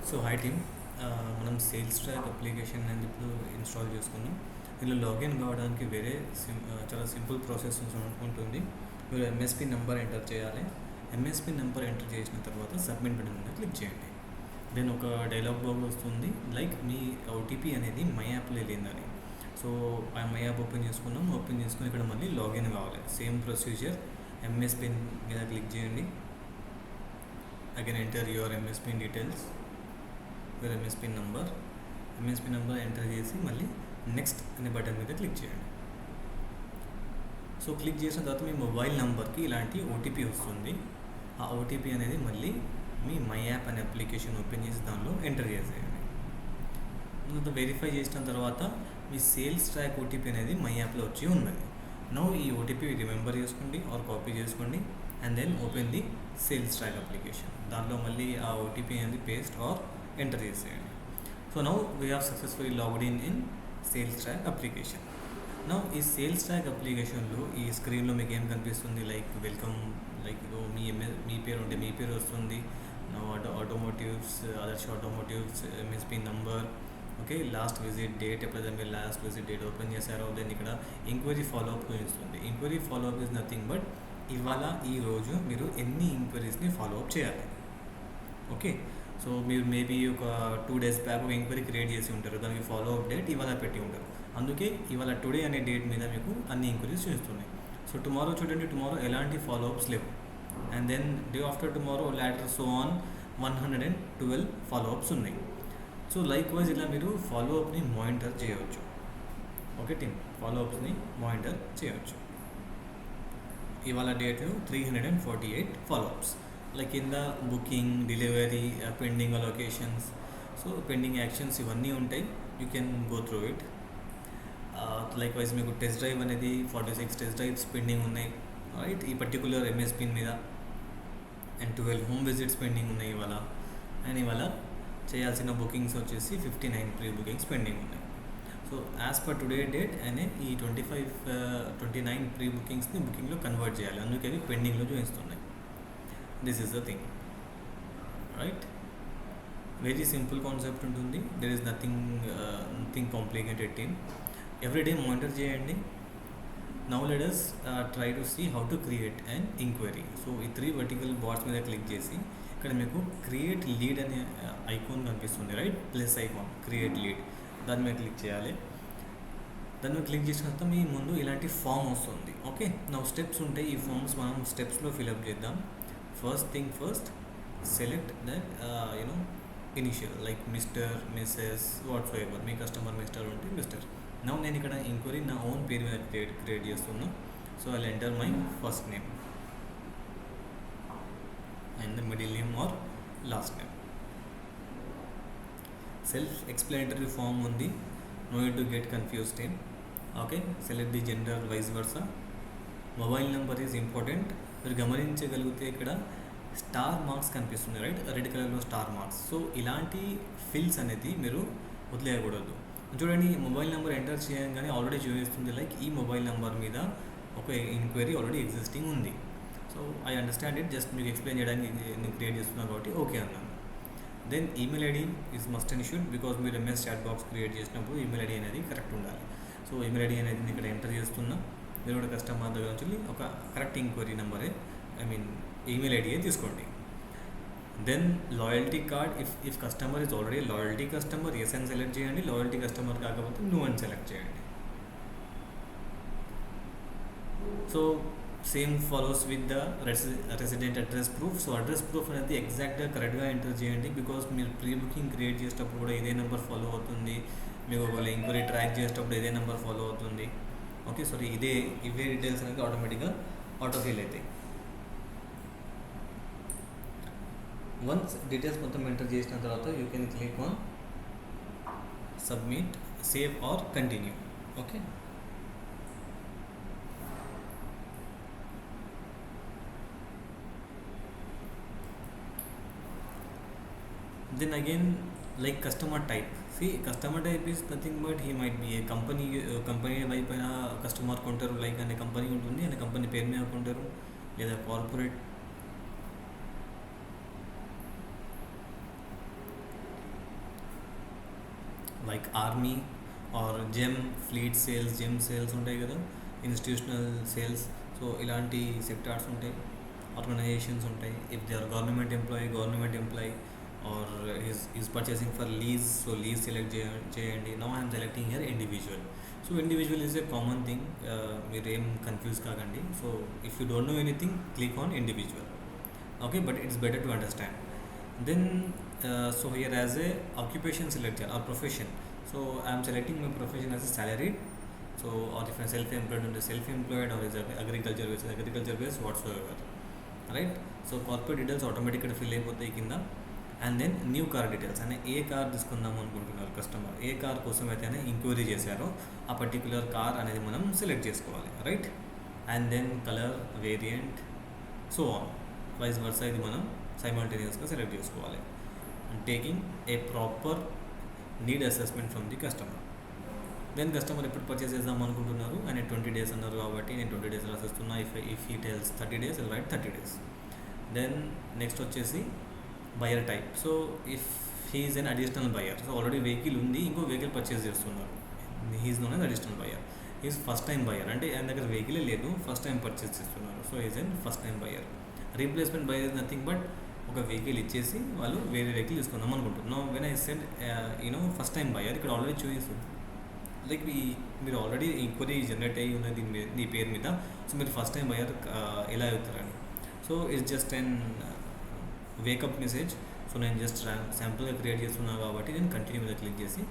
So hi team, మనం sales track application అనేది ఇప్పుడు ఇన్స్టాల్ చేసుకున్నాం. ఇందులో లాగిన్ కావడానికి వేరే చాలా సింపుల్ ప్రాసెస్ ఉంటుంది. మీరు ఎంఎస్పి నెంబర్ ఎంటర్ చేయాలి. ఎంఎస్పి నెంబర్ ఎంటర్ చేసిన తర్వాత సబ్మిట్ బటన్ మీద క్లిక్ చేయండి. దెన్ ఒక డైలాగ్ బాక్స్ వస్తుంది, లైక్ మీ ఓటీపీ అనేది మై యాప్లో లేదని. సో ఆ మై యాప్ ఓపెన్ చేసుకున్నాం. ఓపెన్ చేసుకుని ఇక్కడ మళ్ళీ లాగిన్ కావాలి. సేమ్ ప్రొసీజర్, ఎంఎస్పిన్ మీద క్లిక్ చేయండి. Again enter your MSPIN details, your MSPIN number enter చేసి మళ్ళీ నెక్స్ట్ అనే బటన్ మీద క్లిక్ చేయండి. సో క్లిక్ చేసిన తర్వాత మీ మొబైల్ నెంబర్కి ఇలాంటి ఓటీపీ వస్తుంది. ఆ ఓటీపీ అనేది మళ్ళీ మీ మై యాప్ అనే అప్లికేషన్ ఓపెన్ చేసి దానిలో ఎంటర్ చేసేయండి. తర్వాత వెరిఫై చేసిన తర్వాత మీ సేల్స్ ట్రాక్ ఓటీపీ అనేది మై యాప్లో వచ్చి ఉన్నది. నౌ ఈ ఓటీపీ రిమెంబర్ చేసుకోండి ఆర్ కాపీ చేసుకోండి and then open the sales track application. దాంట్లో మళ్ళీ ఆ ఓటీపీ అనేది పేస్ట్ ఆర్ ఎంటర్ చేసేయండి. So now we have successfully logged in sales track application. Now ఈ సేల్స్ ట్రాక్ అప్లికేషన్లో ఈ స్క్రీన్లో మీకు ఏం కనిపిస్తుంది, లైక్ వెల్కమ్, లైక్ మీ పేరు ఉంటే మీ పేరు వస్తుంది. Now automotives, others automotives, MSP number, okay, last visit date, ఎప్పుడైతే మీరు లాస్ట్ విజిట్ డేట్ ఓపెన్ చేశారో దెన్ ఇక్కడ ఎంక్వైరీ ఫాలోఅప్ చూపిస్తుంది. Enquiry follow up is nothing but ఇవాళ ఈరోజు మీరు ఎన్ని ఎంక్వైరీస్ని ఫాలోఅప్ చేయాలి. ఓకే, సో మీరు మేబీ ఒక 2 days బ్యాక్ ఒక ఎంక్వైరీ క్రియేట్ చేసి ఉంటారు, దానికి ఫాలోఅప్ డేట్ ఇవాళ పెట్టి ఉంటారు. అందుకే ఇవాళ టుడే అనే డేట్ మీద మీకు అన్ని ఎంక్వైరీస్ చూస్తున్నాయి. సో టుమారో చూడండి, టుమారో ఎలాంటి ఫాలోఅప్స్ లేవు. And then day after tomorrow later so on 112 follow ups ఉన్నాయి. సో లైక్ వైజ్ ఇలా మీరు ఫాలోఅప్ని మానిటర్ చేయవచ్చు. ఓకే టీమ్, ఫాలోఅప్స్ని మానిటర్ చేయవచ్చు. ఇవాళ డేట్ 348 ఫాలోఅప్స్, లైక్ కింద booking, delivery, pending allocations, so pending actions ఇవన్నీ ఉంటాయి. You can go through it. Likewise మీకు టెస్ట్ డ్రైవ్ అనేది 46 టెస్ట్ డ్రైవ్స్ పెండింగ్ ఉన్నాయి రైట్, ఈ పర్టికులర్ ఎంఎస్పిన్ మీద. అండ్ 12 హోమ్ విజిట్స్ పెండింగ్ ఉన్నాయి ఇవాళ. అండ్ ఇవాళ చేయాల్సిన బుకింగ్స్ వచ్చేసి 59 ప్రీ బుకింగ్స్ పెండింగ్ ఉన్నాయి. So as per today date అనే ఈ 29 ప్రీ బుకింగ్స్ని బుకింగ్లో కన్వర్ట్ చేయాలి, అందుకే అవి పెండింగ్లో చూపిస్తున్నాయి. This is the thing right. Very simple concept ఉంటుంది. There is nothing complicated team. Everyday monitor చేయండి. Now let us try to see how to create and enquiry. So ఈ 3 వర్టికల్ బాట్స్ మీద click చేసి ఇక్కడ మీకు క్రియేట్ లీడ్ అనే icon కనిపిస్తుంది right, plus icon, create lead, దాని మీద క్లిక్ చేయాలి. దాని మీద క్లిక్ చేసిన తర్వాత మీ ముందు ఇలాంటి ఫామ్ వస్తుంది. ఓకే, నా స్టెప్స్ ఉంటాయి. ఈ ఫామ్స్ మనం స్టెప్స్లో ఫిల్అప్ చేద్దాం. First thing first, select that initial, like mister, missus, whatsoever. మీ కస్టమర్ మిస్టర్ ఉంటే మిస్టర్. నౌ నేను ఇక్కడ ఎంక్వైరీ నా ఓన్ పేరు మీద క్రియేట్ చేస్తున్నా. So I enter my first name and the middle name or last name. Self explanatory form ఉంది, no need to get confused team. Okay, select the gender, vice versa. Mobile number is important. మీరు గమనించగలిగితే ఇక్కడ star marks కనిపిస్తుంది right, red కలర్లో star marks. So ఇలాంటి fields అనేది మీరు వదిలేయకూడదు. చూడండి, మొబైల్ నెంబర్ ఎంటర్ చేయగానే ఆల్రెడీ చూపిస్తుంది లైక్ ఈ మొబైల్ నెంబర్ మీద ఒక ఎంక్వైరీ ఆల్రెడీ ఎగ్జిస్టింగ్ ఉంది. So I understand it, just మీకు ఎక్స్ప్లెయిన్ చేయడానికి నేను క్రియేట్ చేస్తున్నాను కాబట్టి ఓకే అన్నాను. Then email ID is must and should, because మీరు ఎంఎస్ చాట్ బాక్స్ క్రియేట్ చేసినప్పుడు ఈమెయిల్ ఐడి అనేది కరెక్ట్ ఉండాలి. సో ఈమెయిల్ ఐడి అనేది నేను ఇక్కడ ఎంటర్ చేస్తున్నా. మీరు కూడా కస్టమర్ దగ్గర నుంచి ఒక కరెక్ట్ ఎంక్వైరీ నెంబరే, ఈమెయిల్ ఐడియే తీసుకోండి. Then loyalty card, if customer is already loyalty customer, yes అని సెలెక్ట్ చేయండి. లాయల్టీ కస్టమర్ కాకపోతే నో అని సెలెక్ట్ చేయండి. So same follows with the resident address proof. So address proof అనేది ఎగ్జాక్ట్గా కరెక్ట్గా ఎంటర్ చేయండి, బికాస్ మీరు ప్రీ బుకింగ్ క్రియేట్ చేసేటప్పుడు కూడా ఇదే నెంబర్ ఫాలో అవుతుంది. మీకు ఒకవేళ ఎంక్వైరీ ట్రాక్ చేసేటప్పుడు ఇదే నెంబర్ ఫాలో అవుతుంది. ఓకే, సారీ, ఇవే డీటెయిల్స్ అనేది ఆటోమేటిక్గా ఆటోఫిల్ అవుతాయి. వన్స్ డీటెయిల్స్ మొత్తం ఎంటర్ చేసిన తర్వాత you can click on submit, save or continue. Okay, then again, like customer type, see customer type is nothing but he might be a company వైపు అయినా customer కొంటారు, like అనే company ఉంటుంది, అనే company పేరు మీద కొంటారు, లేదా corporate like army or GeM sales ఉంటాయి కదా, ఇన్స్టిట్యూషనల్ సేల్స్. సో ఇలాంటి సెక్టార్స్ ఉంటాయి, ఆర్గనైజేషన్స్ ఉంటాయి. If they are government employee or is purchasing for lease, so lease select చేయండి. Now I'm selecting here individual. So individual is a common thing, మీరు ఏం confuse కాకండి. So if you don't know anything, click on individual. Okay, but it's better to understand. Then so here as a occupation select or profession, so I am selecting my profession as a salaried. So or if I am self-employed, under self-employed, or is it agriculture based whatsoever, right? So corporate details automatically fill అయిపోతాయి కింద. And then new car details అనే ఏ car తీసుకుందాం అనుకుంటున్నారు customer, ఏ car కోసం అయితే enquiry చేశారో ఆ పర్టికులర్ కార్ అనేది మనం సెలెక్ట్ చేసుకోవాలి, right? And then colour, variant, so on, vice versa ఇది మనం సైమల్టేనియస్గా సెలెక్ట్ చేసుకోవాలి. And taking a proper need assessment from the customer. Then customer ఎప్పుడు పర్చేస్ చేద్దాం అనుకుంటున్నారు, ఆయన 20 days అన్నారు కాబట్టి నేను 20 days రాసేస్తున్నా. If he tells 30 days, I'll write 30 days. Then next వచ్చేసి buyer type. So if he is an additional buyer, so already vehicle ఉంది, ఇంకో వెహికల్ పర్చేస్ చేస్తున్నారు, he is known as additional buyer. Is first time buyer, అంటే ఆయన దగ్గర వెహికలే లేదు, first time purchase చేస్తున్నారు, so is an first time buyer. Replacement buyer is nothing but ఒక వెహికల్ ఇచ్చేసి వాళ్ళు వేరే వెహికల్ తీసుకుందాం అనుకుంటున్నాం. When I said first time buyer, ఇక్కడ ఆల్రెడీ చూపిస్తుంది లైక్ మీరు ఆల్రెడీ ఇంక్వైరీ జనరేట్ అయ్యి ఉన్నది మీ పేరు మీద, సో మీరు ఫస్ట్ టైం బయర్ ఎలా అవుతారని. So it's just and wake up message. So నేను జస్ట్ శాంపుల్గా క్రియేట్ చేస్తున్నాను కాబట్టి నేను కంటిన్యూ మీద క్లిక్ చేసి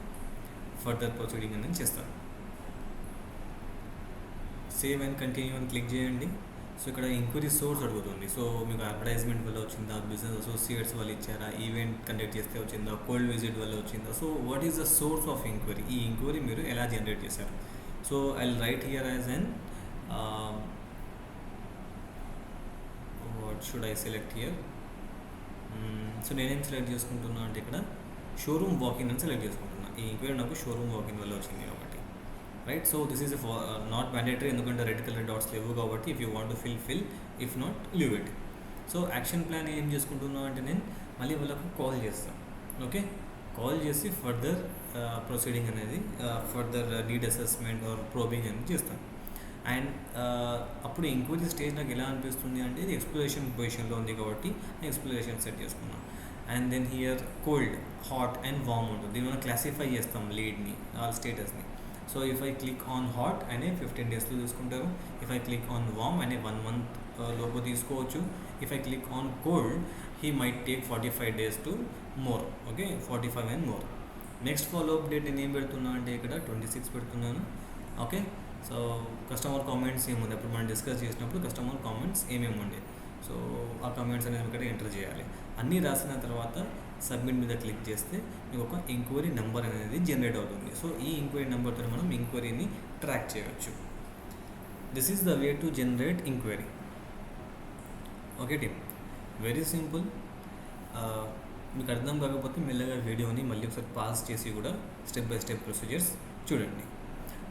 ఫర్దర్ ప్రొసీడింగ్ అనేది చేస్తాను. సేవ్ అండ్ కంటిన్యూ అని క్లిక్ చేయండి. సో ఇక్కడ ఎంక్వైరీ సోర్స్ అడుగుతుంది. సో మీకు అడ్వర్టైజ్మెంట్ వల్ల వచ్చిందా, బిజినెస్ అసోసియేట్స్ వాళ్ళు ఇచ్చారా, ఈవెంట్ కండక్ట్ చేస్తే వచ్చిందా, కోల్డ్ విజిట్ వల్ల వచ్చిందా. So what is the source of enquiry, ఈ ఎంక్వైరీ మీరు ఎలా జనరేట్ చేశారు. So I will write here as an what should I select here. So నేనేం సెలెక్ట్ చేసుకుంటున్నా అంటే ఇక్కడ షోరూమ్ వాకింగ్ అని సెలెక్ట్ చేసుకుంటున్నా. ఈ ఎంక్వైరీ నాకు షోరూమ్ వాకింగ్ వల్ల వచ్చింది కాబట్టి, right? So this is not mandatory, ఎందుకంటే రెడ్ కలర్ డాట్స్ లేవు కాబట్టి if you want to fill, if not leave it. So action plan ఏం చేసుకుంటున్నా అంటే నేను మళ్ళీ వాళ్ళకు కాల్ చేస్తాను. ఓకే, కాల్ చేసి ఫర్దర్ ప్రొసీడింగ్ అనేది further need assessment are probing అనేది చేస్తాను. అండ్ అప్పుడు ఎంక్వైరీ స్టేజ్ నాకు ఎలా అనిపిస్తుంది అంటే ఇది ఎక్స్ప్లోరేషన్ పొజిషన్లో ఉంది కాబట్టి నేను ఎక్స్ప్లోరేషన్ సెట్ చేసుకున్నాను. And then here cold, hot and warm ఉంటుంది. దీన్ని మనం క్లాసిఫై చేస్తాం లీడ్ని, ఆ స్టేటస్ని. So if I click on hot అనే 15 daysలో తీసుకుంటారు. If I click on warm అనే 1 month లోపు తీసుకోవచ్చు. If I click on cold he might take 45 days to more. Okay, 45 and more. Next follow up date నేను ఏం పెడుతున్నా అంటే ఇక్కడ 26 పెడుతున్నాను. ఓకే, సో కస్టమర్ కామెంట్స్ ఏముంది, అప్పుడు మనం డిస్కస్ చేసినప్పుడు కస్టమర్ కామెంట్స్ ఏమేమి ఉండే, సో ఆ కామెంట్స్ అనేది ఇక్కడ ఎంటర్ చేయాలి. అన్నీ రాసిన తర్వాత సబ్మిట్ మీద క్లిక్ చేస్తే మీకు ఒక ఎంక్వైరీ నెంబర్ అనేది జనరేట్ అవుతుంది. సో ఈ ఎంక్వైరీ నెంబర్తో మనం ఎంక్వైరీని ట్రాక్ చేయవచ్చు. This is the way to generate enquiry. Okay team, very simple. మీకు అర్థం కాకపోతే మెల్లగా వీడియోని మళ్ళీ ఒకసారి పాస్ చేసి కూడా స్టెప్ బై స్టెప్ ప్రొసీజర్స్ చూడండి.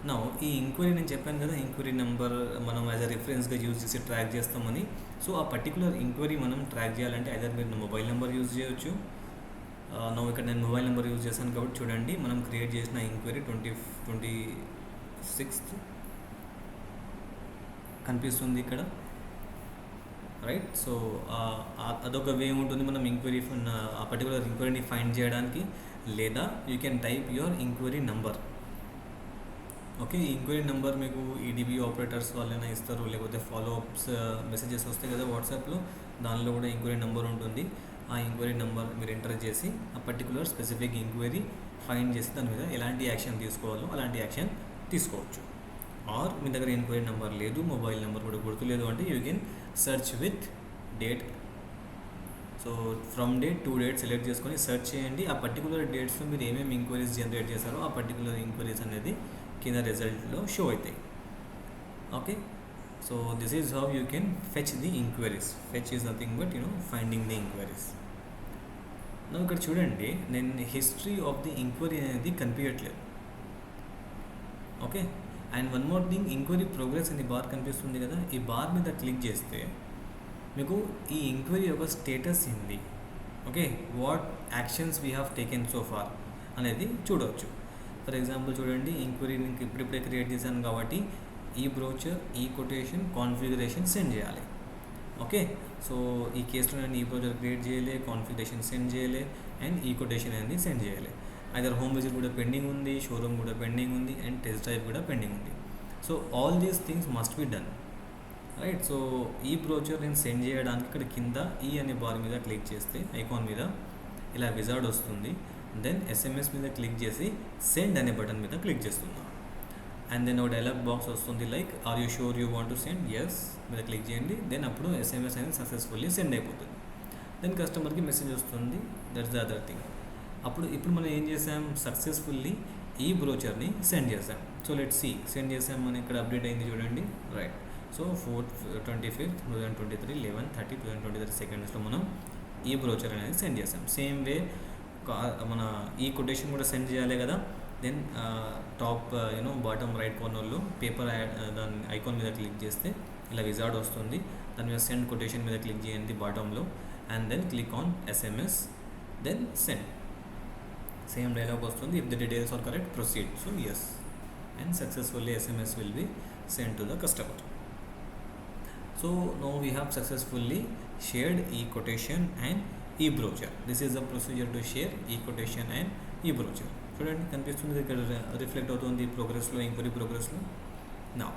నా ఈ ఎంక్వైరీ నేను చెప్పాను కదా, ఎంక్వైరీ నెంబర్ మనం యాజ్ అ రిఫరెన్స్గా యూజ్ చేసి ట్రాక్ చేస్తామని. సో ఆ పర్టికులర్ ఎంక్వైరీ మనం ట్రాక్ చేయాలంటే ఐదర్ మీరు మొబైల్ నెంబర్ యూజ్ చేయొచ్చు. ఇక్కడ నేను మొబైల్ నెంబర్ యూజ్ చేశాను కాబట్టి చూడండి, మనం క్రియేట్ చేసిన ఎంక్వైరీ 26th కనిపిస్తుంది ఇక్కడ, రైట్? సో అదొక వే ఉంటుంది మనం ఎంక్వైరీ ఆ పర్టికులర్ ఎంక్వైరీని ఫైండ్ చేయడానికి. లేదా you can type your enquiry number. Okay, ఈ ఎంక్వైరీ నెంబర్ మీకు ఈడీబీ ఆపరేటర్స్ వాళ్ళైనా ఇస్తారు, లేకపోతే ఫాలోఅప్స్ మెసేజెస్ వస్తాయి కదా వాట్సాప్లో, దానిలో కూడా ఎంక్వైరీ నెంబర్ ఉంటుంది. ఆ ఎంక్వైరీ నెంబర్ మీరు ఎంటర్ చేసి ఆ పర్టికులర్ స్పెసిఫిక్ ఎంక్వైరీ ఫైండ్ చేసి దాని మీద ఎలాంటి యాక్షన్ తీసుకోవాలో అలాంటి యాక్షన్ తీసుకోవచ్చు. ఆర్ మీ దగ్గర ఎంక్వైరీ నెంబర్ లేదు, మొబైల్ నెంబర్ కూడా గుర్తులేదు అంటే you can search with date. So from date to date select చేసుకొని సెర్చ్ చేయండి. ఆ పర్టికులర్ డేట్స్లో మీరు ఏమేమి ఎంక్వైరీస్ జనరేట్ చేశారో ఆ పర్టికులర్ ఎంక్వైరీస్ అనేది కింద రిజల్ట్లో షో అవుతాయి. Okay, so this is how you can fetch the enquiries. Fetch is nothing but finding the enquiries. నా ఇక్కడ చూడండి, నేను హిస్టరీ ఆఫ్ ది ఎంక్వైరీ అనేది కనిపించట్లేదు. Okay, and one more thing, enquiry progress అని బార్ కనిపిస్తుంది కదా, ఈ బార్ మీద క్లిక్ చేస్తే మీకు ఈ ఎంక్వైరీ యొక్క స్టేటస్ ఏంది, okay, what actions we have taken so far అనేది చూడవచ్చు. ఫర్ ఎగ్జాంపుల్ చూడండి, ఇంక్వైరీ నేను ఇప్పుడిప్పుడే క్రియేట్ చేశాను కాబట్టి ఈ బ్రోచర్, ఈ కొటేషన్, కాన్ఫిగరేషన్ సెండ్ చేయాలి. ఓకే, సో ఈ కేసులో నేను ఈ బ్రోచర్ క్రియేట్ చేయలే, కాన్ఫిగరేషన్ సెండ్ చేయలే, అండ్ ఈ కొటేషన్ అనేది సెండ్ చేయాలి. అదర్ హోమ్ విజిట్ కూడా పెండింగ్ ఉంది, షోరూమ్ కూడా పెండింగ్ ఉంది, అండ్ టెస్ట్ డ్రైవ్ కూడా పెండింగ్ ఉంది. So all these things must be done, right. So ఈ బ్రోచర్ నేను సెండ్ చేయడానికి ఇక్కడ కింద ఈ అనే బార్ మీద క్లిక్ చేస్తే, ఐకాన్ మీద ఇలా విజార్డ్ వస్తుంది. దెన్ ఎస్ఎంఎస్ మీద క్లిక్ చేసి సెండ్ అనే బటన్ మీద క్లిక్ చేస్తున్నాను. అండ్ దెన్ ఒక డైలాగ్ బాక్స్ వస్తుంది, like are you sure you want to send, yes మీద క్లిక్ చేయండి. దెన్ అప్పుడు ఎస్ఎంఎస్ అనేది సక్సెస్ఫుల్లీ సెండ్ అయిపోతుంది. దెన్ కస్టమర్కి మెసేజ్ వస్తుంది, దట్స్ ద అదర్ థింగ్. ఇప్పుడు మనం ఏం చేసాం, సక్సెస్ఫుల్లీ ఈ బ్రోచర్ని సెండ్ చేసాం. సో లెట్స్ సీ, సెండ్ చేసాం, మన ఇక్కడ అప్డేట్ అయింది చూడండి, రైట్. సో 4/25/2023 11/30/2023 సెకండ్స్లో మనం ఈ బ్రోచర్ అనేది సెండ్ చేసాం. సేమ్ వే మన ఈ కొటేషన్ కూడా సెండ్ చేయాలి కదా. దెన్ టాప్ బాటమ్ రైట్ కార్నర్లో పేపర్ యాడ్ దాని ఐకాన్ మీద క్లిక్ చేస్తే ఇలా విజార్డ్ వస్తుంది. దాని మీద సెండ్ కొటేషన్ మీద క్లిక్ చేయండి బాటంలో, and then click on SMS, then send. Same dialogue వస్తుంది, if the details are correct proceed. So yes, and successfully SMS will be send to the customer. So now we have successfully shared e-quotation and e-brochure. This is the procedure to share e-quotation and e-brochure. చూడండి కనిపిస్తుంది ఇక్కడ, reflect అవుతుంది ప్రోగ్రెస్లో, inquiry ప్రోగ్రెస్లో. Now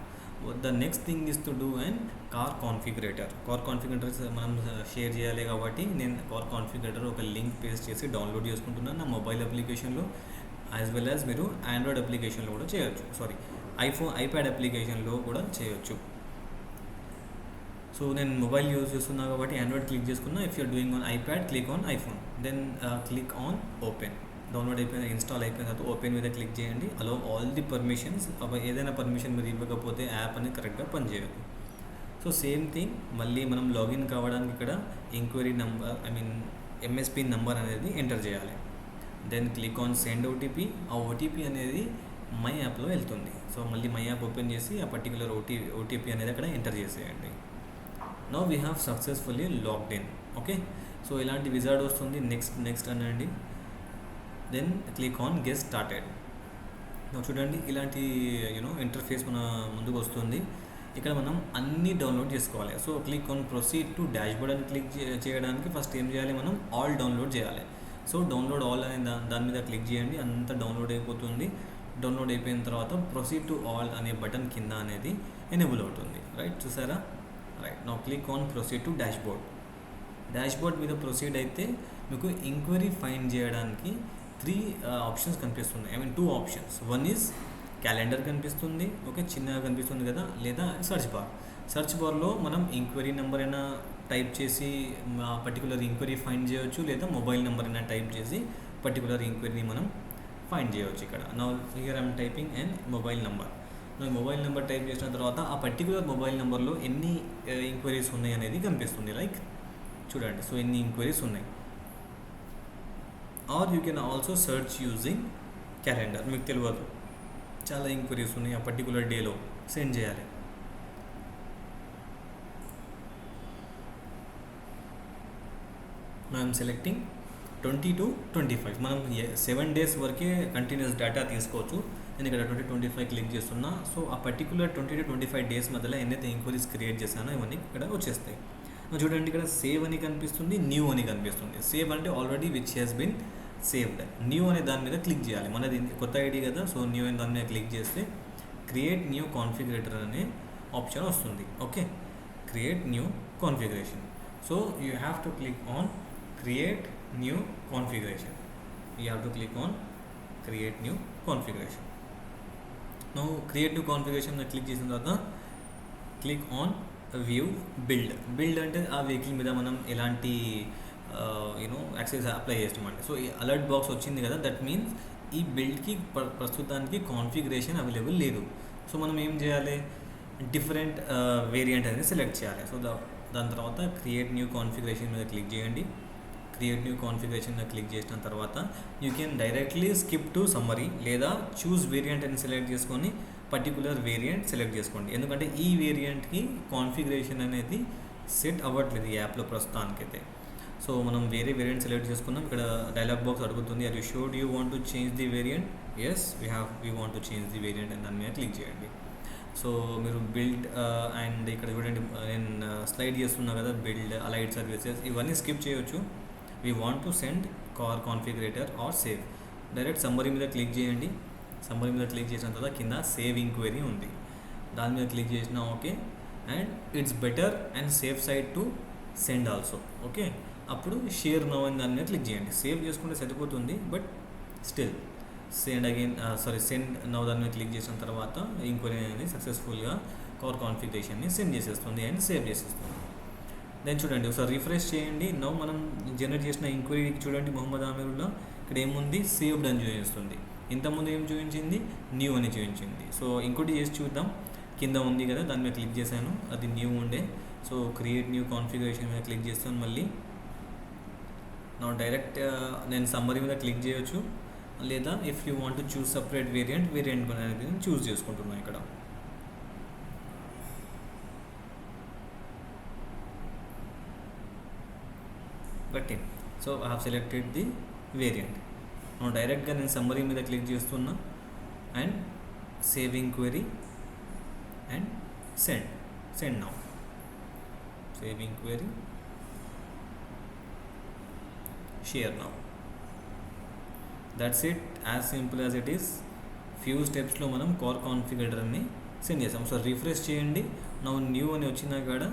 the next thing is to do and car configurator. Car configurator మనం share చేయాలి కాబట్టి నేను car కాన్ఫిగరేటర్ ఒక లింక్ పేస్ట్ చేసి డౌన్లోడ్ చేసుకుంటున్నాను నా మొబైల్ అప్లికేషన్లో, యాజ్ వెల్ యాజ్ మీరు ఆండ్రాయిడ్ అప్లికేషన్లో కూడా చేయొచ్చు, ఐప్యాడ్ అప్లికేషన్లో కూడా చేయొచ్చు. సో నేను మొబైల్ యూజ్ చేస్తున్నా కాబట్టి ఆండ్రాయిడ్ క్లిక్ చేసుకున్నా. If you're doing on iPad click on iPhone, then click on open. Download అయిపోయిన, ఇన్స్టాల్ అయిపోయిన తర్వాత ఓపెన్ మీద క్లిక్ చేయండి. Allow all the permissions. ఏదైనా పర్మిషన్ మీరు ఇవ్వకపోతే యాప్ అనేది కరెక్ట్గా పనిచేయదు. సో సేమ్ థింగ్, మళ్ళీ మనం లాగిన్ కావడానికి ఇక్కడ ఎంక్వైరీ నెంబర్, ఎంఎస్పి నెంబర్ అనేది ఎంటర్ చేయాలి. Then click on send OTP. ఆ ఓటీపీ అనేది మై యాప్లో వెళ్తుంది. సో మళ్ళీ మై యాప్ ఓపెన్ చేసి ఆ పర్టికులర్ ఓటీపీ అనేది అక్కడ ఎంటర్ చేసేయండి. Now we have successfully logged in. Okay, so ఇలాంటి విజార్డ్ వస్తుంది, నెక్స్ట్ అనండి. Then click on get started. చూడండి ఇలాంటి ఇంటర్ఫేస్ మన ముందుకు వస్తుంది. ఇక్కడ మనం అన్నీ డౌన్లోడ్ చేసుకోవాలి. So click on proceed to dashboard అని క్లిక్ చేయడానికి ఫస్ట్ ఏం చేయాలి, మనం ఆల్ డౌన్లోడ్ చేయాలి. సో డౌన్లోడ్ ఆల్ అనే దాని మీద క్లిక్ చేయండి, అంతా డౌన్లోడ్ అయిపోతుంది. డౌన్లోడ్ అయిపోయిన తర్వాత ప్రొసీడ్ టు ఆల్ అనే బటన్ కింద అనేది ఎనేబుల్ అవుతుంది, రైట్. చూసారా, right. Now click on proceed to dashboard. Dashboard మీద ప్రొసీడ్ అయితే మీకు ఎంక్వైరీ ఫైండ్ చేయడానికి 3 ఆప్షన్స్ కనిపిస్తున్నాయి. 2 ఆప్షన్స్. వన్ ఈజ్ క్యాలెండర్ కనిపిస్తుంది, ఓకే, చిన్నగా కనిపిస్తుంది కదా, లేదా సర్చ్ బార్లో మనం ఎంక్వైరీ నెంబర్ అయినా టైప్ చేసి పర్టికులర్ ఎంక్వైరీ ఫైండ్ చేయవచ్చు, లేదా మొబైల్ నెంబర్ అయినా టైప్ చేసి పర్టికులర్ ఎంక్వైరీని మనం ఫైండ్ చేయవచ్చు. ఇక్కడ now here I'm typing and mobile number. Mobile number type చేసిన తర్వాత ఆ పర్టికులర్ మొబైల్ నెంబర్లో ఎన్ని ఎంక్వైరీస్ ఉన్నాయి అనేది కనిపిస్తుంది, లైక్ చూడండి. సో ఎన్ని ఎంక్వైరీస్ ఉన్నాయి. Or you can also search using calendar. మీకు తెలియదు చాలా ఎంక్వైరీస్ ఉన్నాయి, ఆ పర్టికులర్ డేలో సెండ్ చేయాలి. మనం సెలెక్టింగ్ 20 to 25. మనం 7 days వరకే కంటిన్యూస్ డేటా తీసుకోవచ్చు. నేను ఇక్కడ 20-25 క్లిక్ చేస్తున్నా. సో ఆ పర్టికులర్ 20 to 25 days మధ్యలో ఎన్నైతే ఎంక్వైరీస్ క్రియేట్ చేశానో ఇవన్నీ ఇక్కడ వచ్చేస్తాయి. చూడండి ఇక్కడ సేవ్ అని కనిపిస్తుంది, న్యూ అని కనిపిస్తుంది. సేవ్ అంటే already which has been saved. New అనే దాని మీద క్లిక్ చేయాలి, మనది కొత్త ఐడి కదా. సో న్యూ అనే దాని మీద క్లిక్ చేస్తే క్రియేట్ న్యూ కాన్ఫిగరేటర్ అనే ఆప్షన్ వస్తుంది. Okay, create new configuration. So you have to click on create new configuration. You have to click on create new configuration. Now create new configuration మీద click చేసిన తర్వాత click on view build అంటే ఆ vehicle మీద మనం ఎలాంటి access apply చేస్తామండి. So ఈ అలర్ట్ బాక్స్ వచ్చింది కదా, దట్ మీన్స్ ఈ బిల్డ్కి ప్రస్తుతానికి కాన్ఫిగరేషన్ అవైలబుల్ లేదు. సో మనం ఏం చేయాలి, డిఫరెంట్ వేరియంట్ అనేది సెలెక్ట్ చేయాలి. సో దాని తర్వాత క్రియేట్ న్యూ కాన్ఫిగరేషన్ మీద క్లిక్ చేయండి. క్రియేట్ న్యూ కాన్ఫిగరేషన్ మీద క్లిక్ చేసిన తర్వాత you can directly skip to summary, లేదా చూస్ వేరియంట్ అని సెలెక్ట్ చేసుకొని పర్టికులర్ వేరియంట్ సెలెక్ట్ చేసుకోండి. ఎందుకంటే ఈ వేరియంట్కి కాన్ఫిగరేషన్ అనేది సెట్ అవ్వట్లేదు ఈ యాప్లో ప్రస్తుతానికైతే. సో మనం వేరే వేరియంట్ సెలెక్ట్ చేసుకున్నాం. ఇక్కడ డైలాగ్ బాక్స్ అడుగుతుంది, are you sure you want to change the variant, yes we want to change the variant అని దాని మీద క్లిక్ చేయండి. సో మీరు బిల్డ్ అండ్ ఇక్కడ చూడండి నేను స్లైడ్ చేస్తున్నా కదా, బిల్డ్ అలైడ్ సర్వీసెస్ ఇవన్నీ స్కిప్ చేయొచ్చు. We want to send car configurator or save. Direct summary మీద క్లిక్ చేయండి. సమ్మరీ మీద క్లిక్ చేసిన తర్వాత కింద సేవ్ ఇంక్వైరీ ఉంది, దాని మీద క్లిక్ చేసినా okay. And it's better and safe side to send also. Okay, అప్పుడు షేర్ నౌ అని దాని మీద క్లిక్ చేయండి. సేవ్ చేసుకుంటే సరిపోతుంది, but still send again send now దాని మీద క్లిక్ చేసిన తర్వాత ఇంక్వైరీ అనేది సక్సెస్ఫుల్గా కార్ కాన్ఫిగరేషన్ని సెండ్ చేసేస్తుంది అండ్ సేవ్ చేసేస్తుంది. దెన్ చూడండి ఒకసారి రిఫ్రెష్ చేయండి. నౌ మనం జనరేట్ చేసిన ఇంక్వైరీకి చూడండి మొహమ్మద్ ఆమిరుల్లా ఇక్కడ ఏముంది, సేవ్డ్ అని చూపిస్తుంది. ఇంతకుముందు ఏం చూపించింది, న్యూ అని చూపించింది. సో ఇంకోటి చేసి చూద్దాం. కింద ఉంది కదా, దాని మీద క్లిక్ చేశాను, అది న్యూ ఉండే. సో క్రియేట్ న్యూ కాన్ఫిగరేషన్ మీద క్లిక్ చేస్తాను. మళ్ళీ నా డైరెక్ట్ నేను సమ్మరీ మీద క్లిక్ చేయొచ్చు, లేదా if you want to choose separate variant అనేది చూస్ చేసుకుంటున్నాను ఇక్కడ. బట్టి so I have selected the variant. డైరెక్ట్గా నేను సమ్మరీ మీద క్లిక్ చేస్తున్నా and save inquiry and send now. Save inquiry, share now. That's it, as simple as it is. Few స్టెప్స్లో మనం కార్ కాన్ఫిగరేటర్ని సెండ్ చేసాం. సో రిఫ్రెష్ చేయండి. నౌ న్యూ అని వచ్చినా కూడా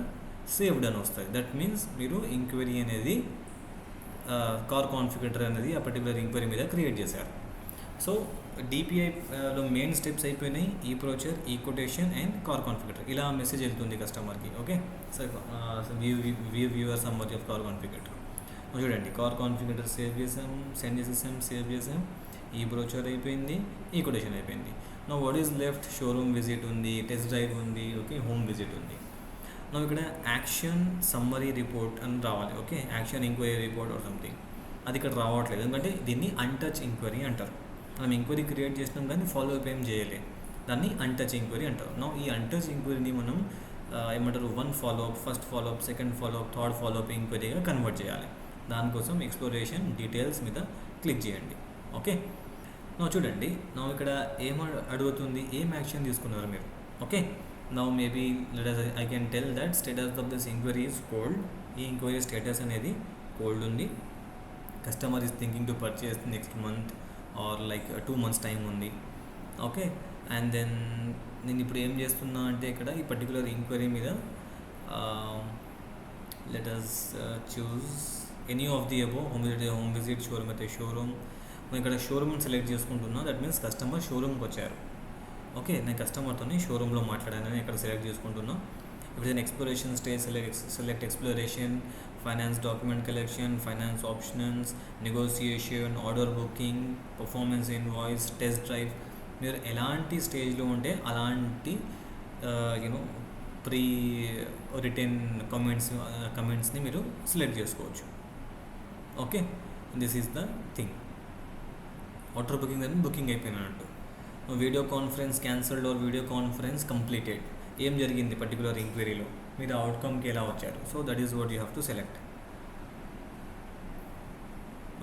సేవ్డ్ అని వస్తుంది. దట్ మీన్స్ మీరు ఇంక్వైరీ అనేది కార్ కాన్ఫిగరేటర్ అనేది ఆ పర్టికులర్ ఇంక్వైరీ మీద క్రియేట్ చేశారు. సో డిపిఐలో మెయిన్ స్టెప్స్ అయిపోయినాయి. ఈ ప్రొచర్, ఈ కొటేషన్ అండ్ కార్ కాన్ఫిగరేటర్. ఇలా మెసేజ్ వెళ్తుంది కస్టమర్కి. Okay, so viewer summary of car configurator. చూడండి కార్ కాన్ఫిగరేటర్ సేవ్ చేసాం, సెండ్ చేసేసాం, సేవ్ చేసాం. ఈ బ్రోచర్ అయిపోయింది, ఈ కొటేషన్ అయిపోయింది. Now what is left, showroom visit ఉంది, టెస్ట్ డ్రైవ్ ఉంది, ఓకే, హోమ్ విజిట్ ఉంది. నా ఇక్కడ యాక్షన్ సమ్మరీ రిపోర్ట్ అని రావాలి. Okay, action enquiry report or something, అది ఇక్కడ రావట్లేదు. ఎందుకంటే దీన్ని అన్టచ్ ఎంక్వైరీ అంటారు. మనం ఎంక్వైరీ క్రియేట్ చేసినాం కానీ ఫాలో అప్ ఏం చేయలేదు, దాన్ని అన్టచ్ ఎంక్వైరీ అంటారు. నా ఈ అన్టచ్ ఎంక్వైరీని మనం ఏమంటారు, 1 follow up, first follow up, second follow up, third follow up ఎంక్వైరీగా కన్వర్ట్ చేయాలి. దానికోసం ఎక్స్ప్లోరేషన్ డీటెయిల్స్ మీద క్లిక్ చేయండి. ఓకే, నా చూడండి నా ఇక్కడ ఏం అడుగుతుంది, ఏం యాక్షన్ తీసుకున్నారు మీరు. ఓకే, నా maybe I can tell that status of this enquiry is cold. ఈ ఎంక్వైరీ స్టేటస్ అనేది కోల్డ్ ఉంది. Customer is thinking to purchase next month or like 2 months time ఉంది. ఓకే, అండ్ దెన్ నేను ఇప్పుడు ఏం చేస్తున్నా అంటే ఇక్కడ ఈ పర్టికులర్ ఎంక్వైరీ మీద let us choose any of the above. Home visit, showroom అయితే షోరూమ్. నేను ఇక్కడ షోరూమ్ని సెలెక్ట్ చేసుకుంటున్నా. దట్ మీన్స్ కస్టమర్ షోరూమ్కి వచ్చారు. ఓకే, నేను కస్టమర్తోని షోరూంలో మాట్లాడానని ఇక్కడ సెలెక్ట్ చేసుకుంటున్నా. ఇప్పుడు నేను exploration stage select exploration, finance document collection, finance options, negotiation, order booking, performance invoice, test drive. మీరు ఎలాంటి స్టేజ్లో ఉంటే అలాంటి ప్రీ రిటర్న్ కమెంట్స్ని మీరు సెలెక్ట్ చేసుకోవచ్చు. Okay, this is the thing. Order booking అని బుకింగ్ అయిపోయినట్టు. Video conference cancelled or video conference completed. ఏం జరిగింది పర్టికులర్ ఎంక్వైరీలో, మీరు అవుట్కమ్కి ఎలా వచ్చారు. So that is what you have to select.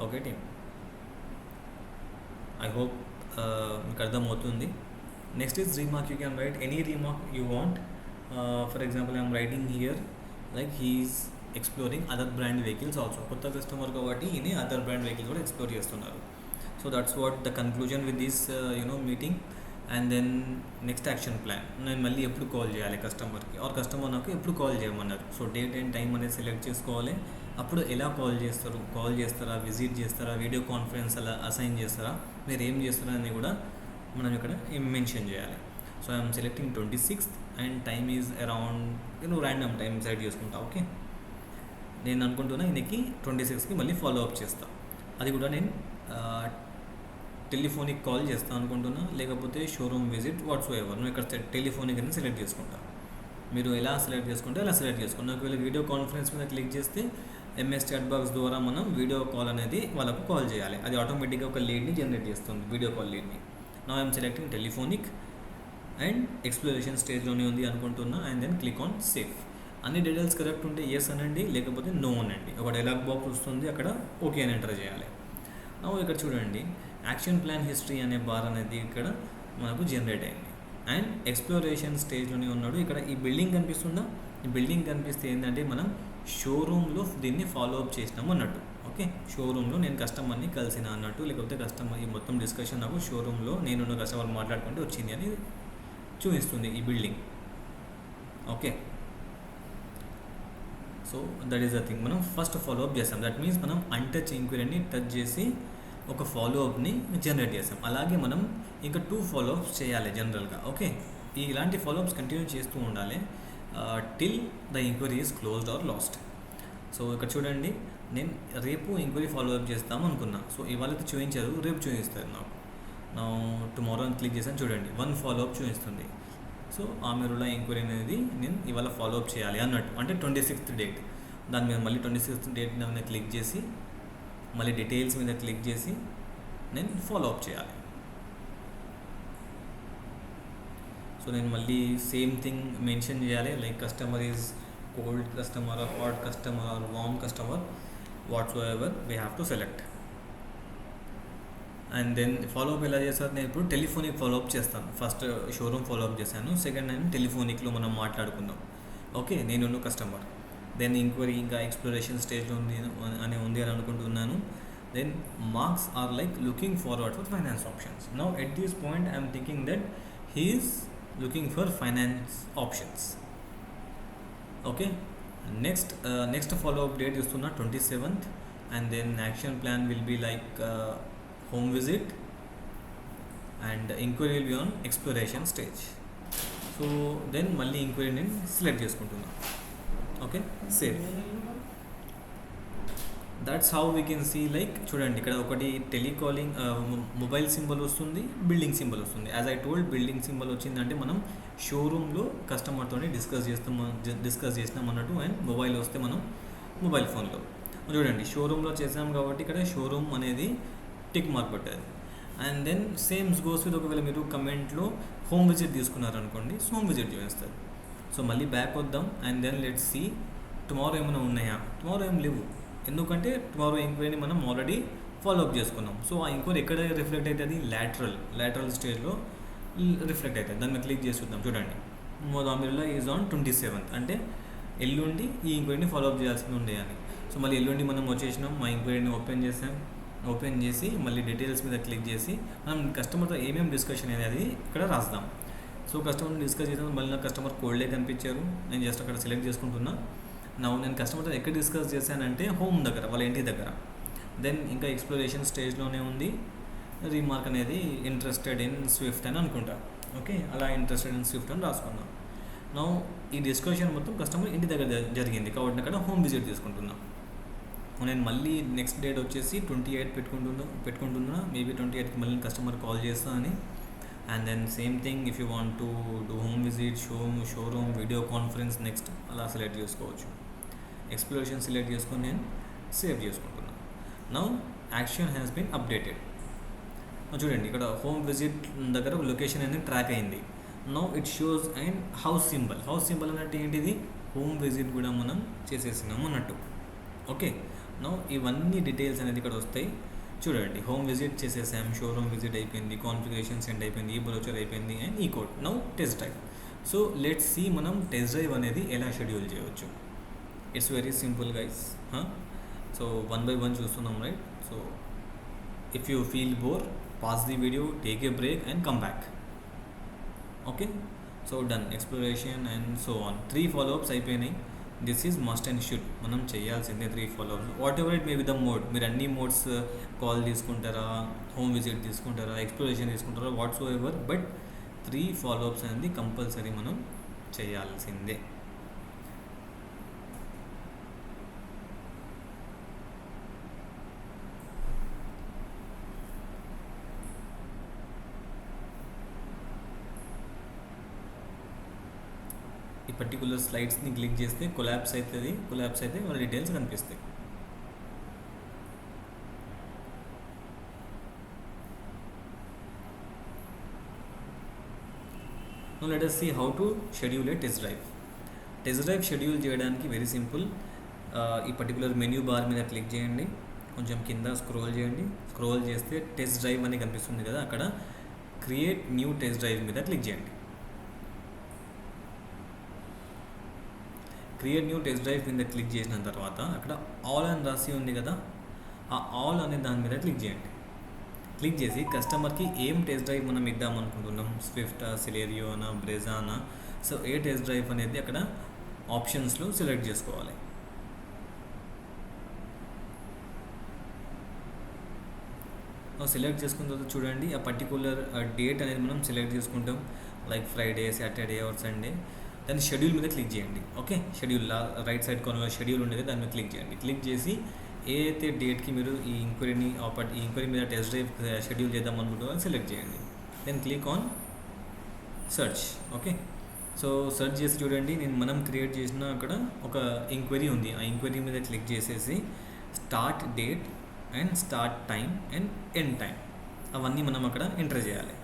Okay team, I hope మీకు అర్థమవుతుంది. Next is remark. You can write any remark you want. For example I'm writing here like he is exploring other brand vehicles also. కొత్త customer కాబట్టి ఈయన other brand vehicles కూడా explore చేస్తున్నారు. So that's what the conclusion with this meeting. And then next action plan. నేను మళ్ళీ ఎప్పుడు call చేయాలి కస్టమర్కి, ఆర్ కస్టమర్ నాకు ఎప్పుడు కాల్ చేయమన్నారు. సో డేట్ అండ్ టైం అనేది సెలెక్ట్ చేసుకోవాలి. అప్పుడు ఎలా కాల్ చేస్తారా, విజిట్ చేస్తారా, వీడియో కాన్ఫరెన్స్ అలా అసైన్ చేస్తారా, మీరు ఏం చేస్తారా అని కూడా మనం ఇక్కడ మెన్షన్ చేయాలి. So I'm selecting 26th and time is around random time select చేసుకుంటా. ఓకే, నేను అనుకుంటున్నా ఈయనకి 26కి మళ్ళీ ఫాలో అప్ చేస్తా. అది కూడా నేను టెలిఫోనిక్ కాల్ చేస్తాను అనుకుంటున్నా, లేకపోతే షోరూమ్ విజిట్ వాట్స్ ఎవర్. నువ్వు ఇక్కడ టెలిఫోనిక్ అని సెలెక్ట్ చేసుకుంటా. మీరు ఎలా సెలెక్ట్ చేసుకుంటే అలా సెలెక్ట్ చేసుకుంటా. ఒకవేళ వీడియో కాన్ఫరెన్స్ మీద క్లిక్ చేస్తే ఎంఎస్ చాట్ బాక్స్ ద్వారా మనం వీడియో కాల్ అనేది వాళ్ళకు కాల్ చేయాలి. అది ఆటోమేటిక్గా ఒక లీడ్ని జనరేట్ చేస్తుంది, వీడియో కాల్ లీడ్ని. Now I'm selecting telephonic and exploration స్టేజ్లోనే ఉంది అనుకుంటున్నా. And then click on save. అన్ని డీటెయిల్స్ కరెక్ట్ ఉంటే ఎస్ అనండి, లేకపోతే నో అనండి. ఒక డైలాగ్ బాక్స్ వస్తుంది, అక్కడ ఓకే అని ఎంటర్ చేయాలి. ఇక్కడ చూడండి యాక్షన్ ప్లాన్ హిస్టరీ అనే బార్ అనేది ఇక్కడ మనకు జనరేట్ అయింది. అండ్ ఎక్స్ప్లోరేషన్ స్టేజ్లోనే ఉన్నాడు. ఇక్కడ ఈ బిల్డింగ్ కనిపిస్తుందా, ఈ బిల్డింగ్ కనిపిస్తే ఏంటంటే మనం షోరూంలో దీన్ని ఫాలో అప్ చేసినాము అన్నట్టు. ఓకే, షోరూంలో నేను కస్టమర్ని కలిసిన అన్నట్టు, లేకపోతే కస్టమర్ ఈ మొత్తం డిస్కషన్ నాకు షోరూంలో నేను కస్టమర్ మాట్లాడుకుంటూ వచ్చింది అని చూపిస్తుంది ఈ building. Okay, so that is the thing. మనం ఫస్ట్ ఫాలో అప్ చేస్తాం. దట్ మీన్స్ మనం అన్టచ్ ఎంక్వైరీని టచ్ చేసి ఒక ఫాలో అప్ని జనరేట్ చేస్తాం. అలాగే మనం ఇంకా 2 ఫాలో అప్స్ చేయాలి జనరల్గా. ఓకే, ఇలాంటి ఫాలో అప్స్ కంటిన్యూ చేస్తూ ఉండాలి till the enquiry is closed or lost. So ఇక్కడ చూడండి, నేను రేపు ఎంక్వైరీ ఫాలో అప్ చేస్తాము అనుకున్నా. సో ఇవాళ అయితే చూపించారు, రేపు చూపిస్తారు నాకు. నా టుమారో అని క్లిక్ చేసాను, చూడండి 1 ఫాలో అప్ చూపిస్తుంది. సో ఆమెరులా ఎంక్వైరీ అనేది నేను ఇవాళ ఫాలో అప్ చేయాలి అన్నట్టు. అంటే 26th డేట్, దాని మీద మళ్ళీ 26th డేట్ మీద క్లిక్ చేసి మళ్ళీ డీటెయిల్స్ మీద క్లిక్ చేసి నేను ఫాలో అప్ చేయాలి. సో నేను మళ్ళీ సేమ్ థింగ్ మెన్షన్ చేయాలి, like customer is cold customer or hot customer or warm customer, whatsoever we have to select. And then follow up ఎలా చేస్తారు, నేను ఇప్పుడు టెలిఫోనిక్ ఫాలోఅప్ చేస్తాను. ఫస్ట్ షోరూమ్ ఫాలోఅప్ చేశాను, సెకండ్ నేను టెలిఫోనిక్లో మనం మాట్లాడుకుందాం. ఓకే, నేను కస్టమర్, దెన్ ఎంక్వైరీ ఇంకా ఎక్స్ప్లోరేషన్ స్టేజ్లో ఉంది అని అనుకుంటున్నాను. Then marks or like looking forward for finance options. Now at this point I'm thinking that he is looking for finance options. Okay, next follow up date ఇస్తున్నా 27th. And then action plan will be like home visit and inquiry will be on exploration stage. So then మళ్ళీ enquiry నేను select చేసుకుంటున్నా. Okay, save. That's how we can see, like చూడండి ఇక్కడ ఒకటి telecalling mobile symbol వస్తుంది, building symbol వస్తుంది. As I told, building symbol వచ్చిందంటే మనం షోరూంలో కస్టమర్తో డిస్కస్ చేసినాం అన్నట్టు. అండ్ మొబైల్ వస్తే మనం మొబైల్ ఫోన్లో చూడండి షోరూంలో చేసాం కాబట్టి ఇక్కడ షోరూమ్ అనేది టిక్ మార్క్ పట్టేది. And then same's goes with, ఒకవేళ మీరు కమెంట్లో హోమ్ విజిట్ తీసుకున్నారనుకోండి, సో హోమ్ విజిట్ చూపిస్తారు. సో మళ్ళీ బ్యాక్ వద్దాం. And then let's see tomorrow ఏమైనా ఉన్నాయా. టుమారో ఏం లేవు, ఎందుకంటే టుమారో ఎంక్వైరీని మనం ఆల్రెడీ ఫాలోఅప్ చేసుకున్నాం. సో ఆ ఎంక్వైరీ ఎక్కడ రిఫ్లెక్ట్ అవుతుంది, లాటరల్ స్టేజ్లో రిఫ్లెక్ట్ అవుతుంది. దాన్ని క్లిక్ చేసి చూద్దాం. చూడండి, మోదామిర్లా ఈజ్ ఆన్ 27th, అంటే ఎల్లుండి ఈ ఎంక్వైరీని ఫాలోఅప్ చేయాల్సి ఉండే అని. సో మళ్ళీ ఎల్లుండి మనం వచ్చేసినాం, మా ఎంక్వైరీని ఓపెన్ చేసి మళ్ళీ డీటెయిల్స్ మీద క్లిక్ చేసి మనం కస్టమర్తో ఏమేమి డిస్కషన్ అనేది ఇక్కడ రాద్దాం. సో కస్టమర్ని డిస్కస్ చేసాం, మళ్ళీ నాకు కస్టమర్ కోల్డే కనిపించారు, నేను జస్ట్ అక్కడ సెలెక్ట్ చేసుకుంటున్నా. నేను కస్టమర్తో ఎక్కడ డిస్కస్ చేశానంటే హోమ్ దగ్గర, వాళ్ళ ఇంటి దగ్గర. దెన్ ఇంకా ఎక్స్ప్లోరేషన్ స్టేజ్లోనే ఉంది. రీమార్క్ అనేది ఇంట్రెస్టెడ్ ఇన్ స్విఫ్ట్ అని అనుకుంటా. ఓకే, అలా ఇంట్రెస్టెడ్ ఇన్ స్విఫ్ట్ అని రాసుకున్నాం. నౌ ఈ డిస్కషన్ మొత్తం కస్టమర్ ఇంటి దగ్గర జరిగింది కాబట్టి అక్కడ హోమ్ విజిట్ తీసుకుంటున్నాం. నేను మళ్ళీ నెక్స్ట్ డేట్ వచ్చేసి 28 పెట్టుకుంటున్నా. మేబీ 28కి మళ్ళీ కస్టమర్ కాల్ చేస్తానని. And then same thing, if you want to do home visit, showroom, video conference, next అలా సెలెక్ట్ చేసుకోవచ్చు. ఎక్స్ప్లోరేషన్ సెలెక్ట్ చేసుకొని నేను సేవ్ చేసుకుంటున్నాను. Now action has been updated. చూడండి ఇక్కడ హోమ్ విజిట్ దగ్గర లొకేషన్ అనేది ట్రాక్ అయింది. Now it shows and house symbol అన్నట్టు ఏంటిది, హోమ్ విజిట్ కూడా మనం చేసేసినాము అన్నట్టు. ఓకే, నౌ ఇవన్నీ డీటెయిల్స్ అనేది ఇక్కడ వస్తాయి. చూడండి, హోమ్ విజిట్ చేసేసాం, షోరూమ్ విజిట్ అయిపోయింది, కాన్ఫిగరేషన్ సెండ్ అయిపోయింది, ఈ బ్రోచర్ అయిపోయింది, అండ్ ఈ code. Now test drive. So let's see మనం టెస్ట్ డ్రైవ్ అనేది ఎలా షెడ్యూల్ చేయవచ్చు. It's very simple guys. So 1 by 1 చూస్తున్నాం, right? So if you feel bore, pass the video, take a break and come back. Okay, so done. Exploration and so on 3 follow ups అయిపోయినాయి. This is must and should, మనం చేయాల్సిందే 3 follow-ups. What ever it may be the mode, మీరు అన్ని modes call తీసుకుంటారా, home visit తీసుకుంటారా, exploration తీసుకుంటారా, watts ever, but 3 follow-ups అనేది compulsory మనం చేయాల్సిందే. ఈ పర్టికులర్ స్లైడ్స్ని క్లిక్ చేస్తే కొలాప్స్ అయితే వాళ్ళ డీటెయిల్స్ కనిపిస్తాయి. Now let us see how to schedule a test drive. Test drive schedule చేయడానికి వెరీ సింపుల్. ఈ పర్టికులర్ మెన్యూ బార్ మీద క్లిక్ చేయండి. కొంచెం కింద స్క్రోల్ చేయండి. స్క్రోల్ చేస్తే టెస్ట్ డ్రైవ్ అని కనిపిస్తుంది కదా, అక్కడ క్రియేట్ న్యూ టెస్ట్ డ్రైవ్ మీద క్లిక్ చేయండి. క్రియేట్ న్యూ టెస్ట్ డ్రైవ్ మీద క్లిక్ చేసిన తర్వాత అక్కడ ఆల్ అని రాసి ఉంది కదా, ఆ ఆల్ అనే దాని మీద క్లిక్ చేయండి. క్లిక్ చేసి కస్టమర్కి ఏం టెస్ట్ డ్రైవ్ మనం ఇద్దాం అనుకుంటున్నాం, స్విఫ్టా, సిలేరియోనా, బ్రెజానా, సో ఏ టెస్ట్ డ్రైవ్ అనేది అక్కడ ఆప్షన్స్లో సెలెక్ట్ చేసుకోవాలి. సెలెక్ట్ చేసుకున్న తర్వాత చూడండి ఆ పర్టికులర్ డేట్ అనేది మనం సెలెక్ట్ చేసుకుంటాం, like Friday, Saturday or Sunday. దాని షెడ్యూల్ మీద క్లిక్ చేయండి. ఓకే, షెడ్యూల్ రైట్ సైడ్ కార్నర్లో షెడ్యూల్ ఉండేది, దాని మీద క్లిక్ చేయండి. క్లిక్ చేసి ఏ అయితే డేట్కి మీరు ఈ ఎంక్వైరీ మీద టెస్ట్ డ్రైవ్ షెడ్యూల్ చేద్దాం అనుకుంటున్నారో సెలెక్ట్ చేయండి. Then click on search. Okay, so search చేసి చూడండి, మనం క్రియేట్ చేసిన అక్కడ ఒక ఎంక్వైరీ ఉంది. ఆ ఎంక్వైరీ మీద క్లిక్ చేసేసి start date and start time and end time అవన్నీ మనం అక్కడ ఎంటర్ చేయాలి.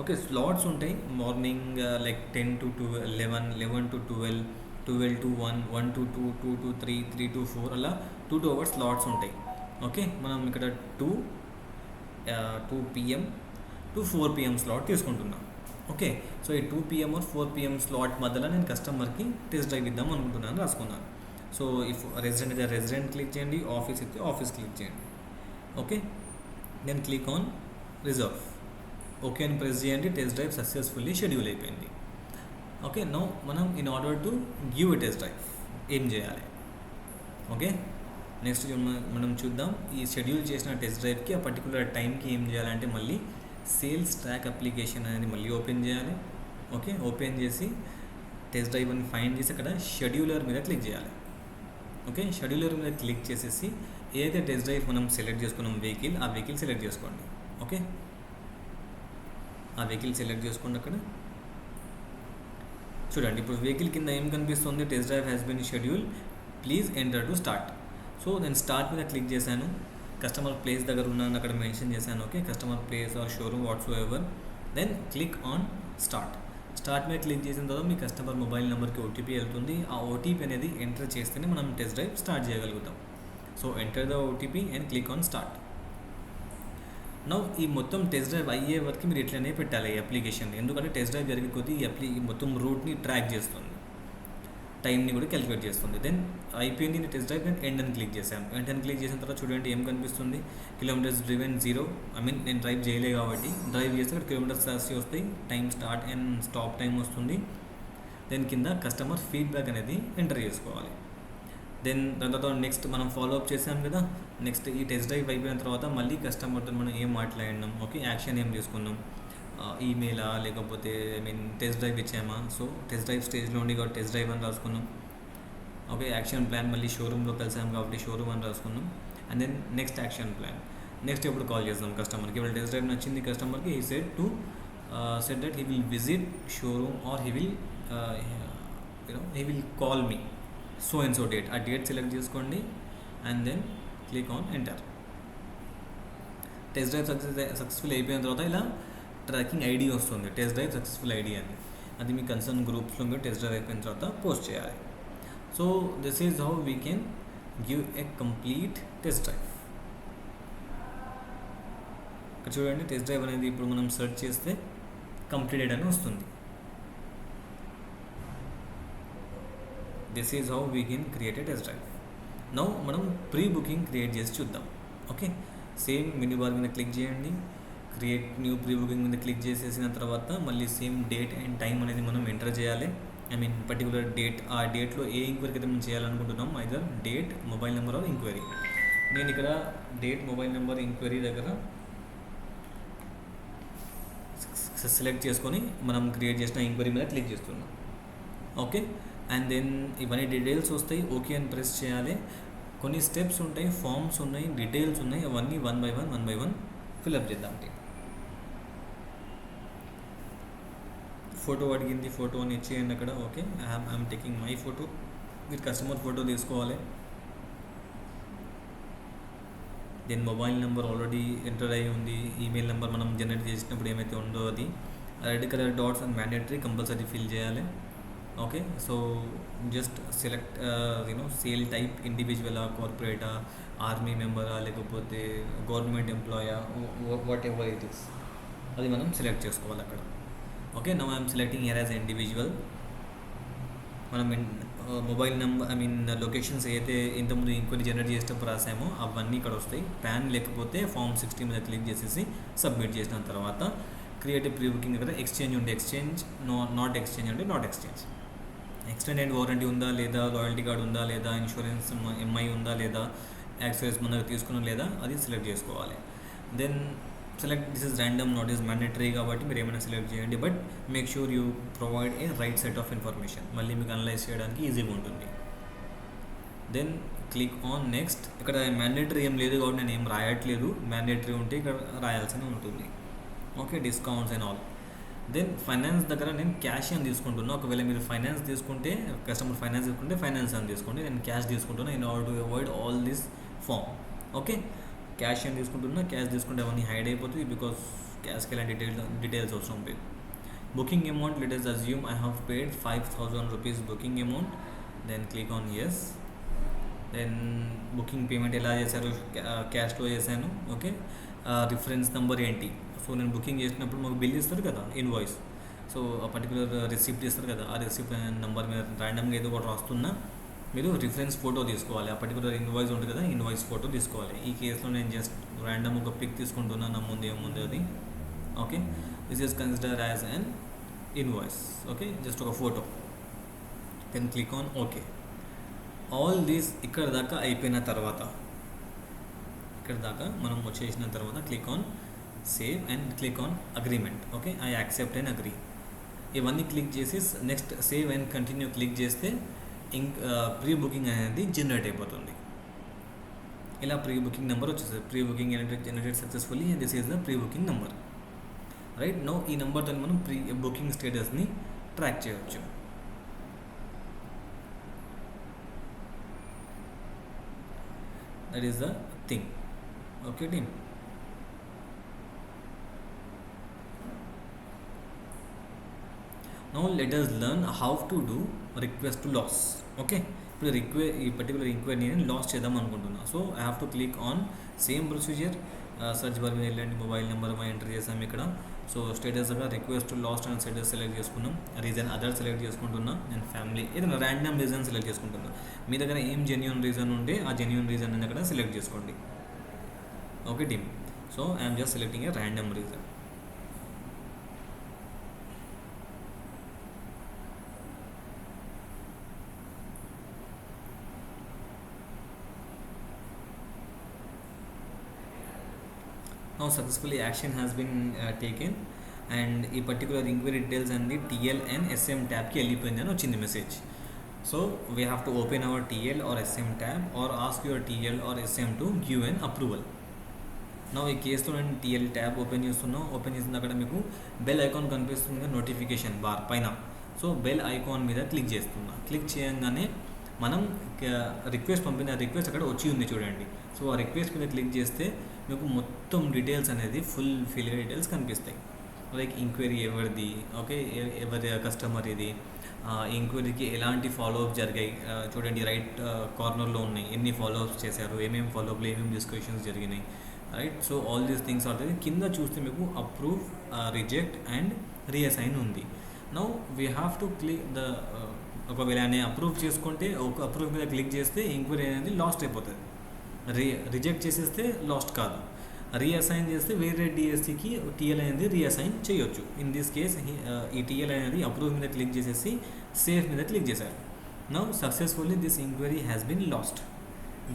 ఓకే, స్లాట్స్ ఉంటాయి. Morning like 10 to 11, 11 to 12, 12 to 1, 1 to 2, 2 to 3, 3 to 4, అలా 2 hours స్లాట్స్ ఉంటాయి. ఓకే, మనం ఇక్కడ 2 PM to 4 PM స్లాట్ తీసుకుంటున్నాం. ఓకే, సో ఈ 2 PM or 4 PM స్లాట్ మధ్యలో నేను కస్టమర్కి టెస్ట్ డ్రైవ్ ఇద్దాం అనుకుంటున్నాను రాసుకున్నాను. సో ఇఫ్ రెసిడెంట్ అయితే రెసిడెంట్ క్లిక్ చేయండి, ఆఫీస్ అయితే ఆఫీస్ క్లిక్ చేయండి. Okay, then click on reserve. Okay అని ప్రెస్ చేయండి. టెస్ట్ డ్రైవ్ సక్సెస్ఫుల్లీ షెడ్యూల్ అయిపోయింది. ఓకే, నౌ మనం in order to give a test drive ఏం చేయాలి? ఓకే, నెక్స్ట్ మనం చూద్దాం. ఈ షెడ్యూల్ చేసిన టెస్ట్ డ్రైవ్కి ఆ పర్టికులర్ టైంకి ఏం చేయాలంటే మళ్ళీ సేల్స్ ట్రాక్ అప్లికేషన్ అనేది మళ్ళీ ఓపెన్ చేయాలి. ఓకే, ఓపెన్ చేసి టెస్ట్ డ్రైవ్ అని ఫైండ్ చేసి అక్కడ షెడ్యూలర్ మీద క్లిక్ చేయాలి. ఓకే, షెడ్యూలర్ మీద క్లిక్ చేసేసి ఏదైతే టెస్ట్ డ్రైవ్ మనం సెలెక్ట్ చేసుకున్నాం వెహికల్, ఆ వెహికల్ సెలెక్ట్ చేసుకోండి. ఓకే, ఆ వెహికల్ సెలెక్ట్ చేసుకోండి. అక్కడ చూడండి, ఇప్పుడు వెహికల్ కింద ఏం కనిపిస్తుంది, test drive has been schedule, please enter to start. So నేను స్టార్ట్ మీద క్లిక్ చేశాను. కస్టమర్ ప్లేస్ దగ్గర ఉన్నాను అక్కడ మెన్షన్ చేశాను. Okay, customer place or showroom whatsoever. Then click on start. Start మీద క్లిక్ చేసిన తర్వాత మీ కస్టమర్ మొబైల్ నెంబర్కి ఓటీపీ వెళ్తుంది. ఆ ఓటీపీ అనేది ఎంటర్ చేస్తేనే మనం టెస్ట్ డ్రైవ్ స్టార్ట్ చేయగలుగుతాం. So enter the OTP and click on start. Now ఈ మొత్తం టెస్ట్ డ్రైవ్ అయ్యే వరకు మీరు ఇట్లనే పెట్టాలి ఈ అప్లికేషన్. ఎందుకంటే టెస్ట్ డ్రైవ్ జరిగే కొద్దీ ఈ మొత్తం రూట్ని ట్రాక్ చేస్తుంది, టైంని కూడా క్యాలిక్యులేట్ చేస్తుంది. దెన్ అయిపోయింది టెస్ట్ డ్రైవ్. నేను ఎండ్ అని క్లిక్ చేశాను. ఎండ్ అని క్లిక్ చేసిన తర్వాత చూడండి ఏం కనిపిస్తుంది, కిలోమీటర్స్ డ్రివెన్ 0. నేను డ్రైవ్ చేయలే కాబట్టి డ్రైవ్ చేస్తే అక్కడ కిలోమీటర్స్ రాసి వస్తాయి, time start and stop time వస్తుంది. దెన్ కింద కస్టమర్ ఫీడ్బ్యాక్ అనేది ఎంటర్ చేసుకోవాలి. దెన్ దాని తర్వాత నెక్స్ట్ మనం ఫాలో అప్ చేసాం కదా, నెక్స్ట్ ఈ టెస్ట్ డ్రైవ్ అయిపోయిన తర్వాత మళ్ళీ కస్టమర్తో మనం ఏం మాట్లాడినాం, ఓకే, యాక్షన్ ఏం తీసుకున్నాం, ఈమెయిలా లేకపోతే టెస్ట్ డ్రైవ్ ఇచ్చామా. సో టెస్ట్ డ్రైవ్ స్టేజ్లో ఉండి కాబట్టి టెస్ట్ డ్రైవ్ అని రాసుకున్నాం. ఓకే, యాక్షన్ ప్లాన్ మళ్ళీ షోరూంలో కలిసాం కాబట్టి షోరూమ్ అని రాసుకున్నాం. And then next action plan, next ఎప్పుడు కాల్ చేస్తాం కస్టమర్కి. ఇవాళ టెస్ట్ డ్రైవ్ నచ్చింది కస్టమర్కి, he said that he will visit showroom or he will call me so and so date. ఆ డేట్ సెలెక్ట్ చేసుకోండి and then click on enter. Test drive successful అయిపోయిన తర్వాత ఇలా ట్రాకింగ్ ఐడి వస్తుంది, టెస్ట్ డ్రైవ్ సక్సెస్ఫుల్ ఐడి అని. అది మీ concern గ్రూప్స్లో మీరు టెస్ట్ డ్రైవ్ అయిపోయిన తర్వాత పోస్ట్ చేయాలి. So this is how we can give a complete test drive. ఇక్కడ చూడండి టెస్ట్ డ్రైవ్ అనేది ఇప్పుడు మనం సెర్చ్ చేస్తే కంప్లీటెడ్ అని వస్తుంది. This is how we can create a test drive. Now మనం ప్రీ బుకింగ్ క్రియేట్ చేసి చూద్దాం. ఓకే, సేమ్ మెనూ బార్ మీద క్లిక్ చేయండి, క్రియేట్ న్యూ ప్రీ బుకింగ్ మీద క్లిక్ చేసేసిన తర్వాత మళ్ళీ సేమ్ డేట్ అండ్ టైం అనేది మనం ఎంటర్ చేయాలి. పర్టికులర్ డేట్, ఆ డేట్లో ఏ ఎంక్వైరీకి అయితే మనం చేయాలనుకుంటున్నాం, either date, mobile number or enquiry. నేను ఇక్కడ డేట్, మొబైల్ నెంబర్, ఎంక్వైరీ దగ్గర సెలెక్ట్ చేసుకొని మనం క్రియేట్ చేసిన ఎంక్వైరీ మీద క్లిక్ చేస్తున్నాం. ఓకే, అండ్ దెన్ ఇవన్నీ డీటెయిల్స్ వస్తాయి. ఓకే అని ప్రెస్ చేయాలి. కొన్ని స్టెప్స్ ఉంటాయి, ఫామ్స్ ఉన్నాయి, డీటెయిల్స్ ఉన్నాయి, అవన్నీ వన్ బై వన్ ఫిల్అప్ చేద్దాం. ఫోటో అడిగింది, ఫోటో అని ఇచ్చేయండి అక్కడ. Okay, I'm taking my photo. మీరు కస్టమర్ ఫోటో తీసుకోవాలి. Then mobile number already enter అయ్యి ఉంది. ఈమెయిల్ నెంబర్ మనం జనరేట్ చేసినప్పుడు ఏమైతే ఉందో అది red colour dots and mandatory compulsory fill చేయాలి. Okay. So just select sale type ఇండివిజువలా, కార్పొరేటా, ఆర్మీ మెంబరా, లేకపోతే గవర్నమెంట్ ఎంప్లాయా, వాట్ ఎవర్ ఇట్ ఈస్ అది మనం సెలెక్ట్ చేసుకోవాలి అక్కడ. Okay, now I'm selecting here as individual. మనం మొబైల్ నెంబర్ లొకేషన్స్ అయితే ఇంతకుముందు ఇంక్వైరీ జనరేట్ చేసేటప్పుడు రాసామో అవన్నీ ఇక్కడ వస్తాయి. ప్యాన్ లేకపోతే ఫామ్ 60 మీద క్లిక్ చేసేసి సబ్మిట్ చేసిన తర్వాత క్రియేట్ ప్రీ బుకింగ్ దగ్గర ఎక్స్చేంజ్ ఉంటే ఎక్స్చేంజ్, నాట్ ఎక్స్చేంజ్ అంటే నాట్ ఎక్స్చేంజ్. ఎక్స్టెండెడ్ వారంటీ ఉందా లేదా, లాయల్టీ కార్డ్ ఉందా లేదా, ఇన్సూరెన్స్ ఎంఐ ఉందా లేదా, యాక్సెస్ మన దగ్గర తీసుకున్నా లేదా, అది సెలెక్ట్ చేసుకోవాలి. Then select this is random, not is mandatory కాబట్టి మీరు ఏమైనా సెలెక్ట్ చేయండి, but make sure you provide a right set of information, మళ్ళీ మీకు అనలైజ్ చేయడానికి ఈజీగా ఉంటుంది. Then click on next. ఇక్కడ మ్యాండేటరీ ఏం లేదు కాబట్టి నేను ఏం రాయట్లేదు, మ్యాండేటరీ ఉంటే ఇక్కడ రాయాల్సి ఉంటుంది. Okay, discounts and all. Then finance దగ్గర నేను క్యాష్ అని తీసుకుంటున్నా. ఒకవేళ మీరు ఫైనాన్స్ తీసుకుంటే, కస్టమర్ ఫైనాన్స్ తీసుకుంటే ఫైనాన్స్ అని తీసుకోండి. నేను క్యాష్ తీసుకుంటున్నా in order to avoid all this form. Okay, cash అని తీసుకుంటున్నా. క్యాష్ తీసుకుంటే అవన్నీ హైడ్ అయిపోతుంది బికాస్ క్యాష్కి ఎలాంటి డీటెయిల్స్ అవసరం లేదు. Booking amount, let us assume I have paid 5,000 rupees booking amount. Then click on yes. Then booking payment ఎలా చేశారు, క్యాష్లో చేశాను. ఓకే, రిఫరెన్స్ నెంబర్ ఏంటి. సో నేను బుకింగ్ చేసినప్పుడు మాకు బిల్ ఇస్తారు కదా, ఇన్వాయిస్. సో ఆ పర్టికులర్ రిసిప్ట్ ఇస్తారు కదా, ఆ రిసిప్ట్ నెంబర్ మీద ర్యాండమ్గా ఏదో ఒకటి రాస్తున్నా మీరు రిఫరెన్స్ ఫోటో తీసుకోవాలి. ఆ పర్టికులర్ ఇన్వాయిస్ ఉంటుంది కదా, ఇన్వాయిస్ ఫోటో తీసుకోవాలి. ఈ కేసులో నేను జస్ట్ ర్యాండమ్ ఒక పిక్ తీసుకుంటున్నా, నా ముందు ఏముంది అది. Okay, this is consider as an invoice. Okay, just ఒక photo. Then click on okay. All these ఇక్కడ దాకా అయిపోయిన తర్వాత, ఇక్కడ దాకా మనం వచ్చేసిన తర్వాత click on save and click on agreement. Okay, I accept and agree. ఇవన్నీ క్లిక్ చేసి next save and continue click చేస్తే ప్రీ బుకింగ్ అనేది జనరేట్ అయిపోతుంది. ఇలా ప్రీ బుకింగ్ నెంబర్ వచ్చేస్తుంది. Pre booking generate successfully, this is the pre booking number. Right now ఈ నెంబర్తో మనం ప్రీ బుకింగ్ స్టేటస్ని ట్రాక్ చేయవచ్చు. That is the thing. Okay team, now let us learn how to do request to loss. Okay, ఇప్పుడు ఈ particular enquiry నేను loss చేద్దాం అనుకుంటున్నా. So I have to click on same procedure. Search bar మీద వెళ్ళండి, mobile number enter చేసాం ఇక్కడ. So status దగ్గర రిక్వెస్ట్ టు లాస్ట్ అని స్టేటస్ సెలెక్ట్ చేసుకున్నాం. రీజన్ అదర్ సెలెక్ట్ చేసుకుంటున్నా. నేను ఫ్యామిలీ ఏదైనా ర్యాండమ్ రీజన్ సెలెక్ట్ చేసుకుంటున్నా. మీ దగ్గర ఏం జెన్యూన్ రీజన్ ఉంటే ఆ జెన్యూన్ రీజన్ అని అక్కడ సెలెక్ట్ చేసుకోండి. Okay team, so I'm just selecting a random reason. Now successfully action has been taken and ఈ పర్టికులర్ ఎంక్వైరీ డీటెయిల్స్ అన్ని టీఎల్ అండ్ ఎస్ఎం ట్యాబ్కి వెళ్ళిపోయింది అని వచ్చింది message. So we have to open our TL or SM tab or ask your TL or SM to give an approval. నా ఈ కేసులో నేను టీఎల్ ట్యాబ్ ఓపెన్ చేస్తున్నాను. ఓపెన్ చేసిన అక్కడ మీకు బెల్ ఐకాన్ కనిపిస్తుంది, నోటిఫికేషన్ బార్ పైన. సో బెల్ ఐకాన్ మీద క్లిక్ చేస్తున్నా. క్లిక్ చేయగానే మనం రిక్వెస్ట్ పంపిన రిక్వెస్ట్ అక్కడ వచ్చి ఉంది చూడండి. సో ఆ రిక్వెస్ట్ మీద క్లిక్ చేస్తే మీకు మొత్తం డీటెయిల్స్ అనేది ఫుల్గా డీటెయిల్స్ కనిపిస్తాయి. లైక్ ఎంక్వైరీ ఎవరిది, ఓకే, ఎవరి కస్టమర్ ఇది, ఎంక్వైరీకి ఎలాంటి ఫాలోఅప్ జరిగాయి చూడండి, రైట్ కార్నర్లో ఉన్నాయి. ఎన్ని ఫాలోఅప్స్ చేశారు, ఏమేమి ఫాలోఅప్లు, ఏమేమి డిస్కషన్స్ జరిగినాయి. Right, so all these things are there. కింద చూస్తే మీకు అప్రూవ్, రిజెక్ట్ అండ్ రీఅసైన్ ఉంది. Now we have to click the ఒకవేళ నేను అప్రూవ్ చేసుకుంటే ఒక అప్రూవ్ మీద క్లిక్ చేస్తే ఎంక్వైరీ అనేది లాస్ట్ అయిపోతుంది. రిజెక్ట్ చేసేస్తే లాస్ట్ కాదు. రీఅసైన్ చేస్తే వేరే డిఎస్సికి టీఎల్ అనేది రీఅసైన్ చేయొచ్చు. ఇన్ దిస్ కేస్ ఈ టీఎల్ అనేది అప్రూవ్ మీద క్లిక్ చేసేసి సేఫ్ మీద క్లిక్ చేశారు. Now successfully this enquiry has been lost.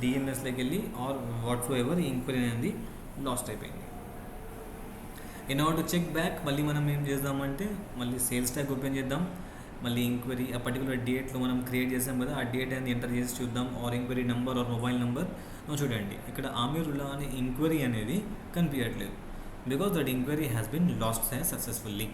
డిఎంఎస్లోకి వెళ్ళి or whatsoever enquiry అనేది లాస్ట్ అయిపోయింది. In order to check back మళ్ళీ మనం ఏం చేద్దామంటే మళ్ళీ సేల్స్ ట్యాగ్ ఓపెన్ చేద్దాం. మళ్ళీ ఎంక్వైరీ ఆ పర్టికులర్ డేట్లో మనం క్రియేట్ చేసాం కదా, ఆ డేట్ అనేది ఎంటర్ చేసి చూద్దాం. Or enquiry number or mobile number చూడండి. ఇక్కడ ఆమీరుల్లా అనే ఎంక్వైరీ అనేది కనిపించట్లేదు because that enquiry has been lost successfully.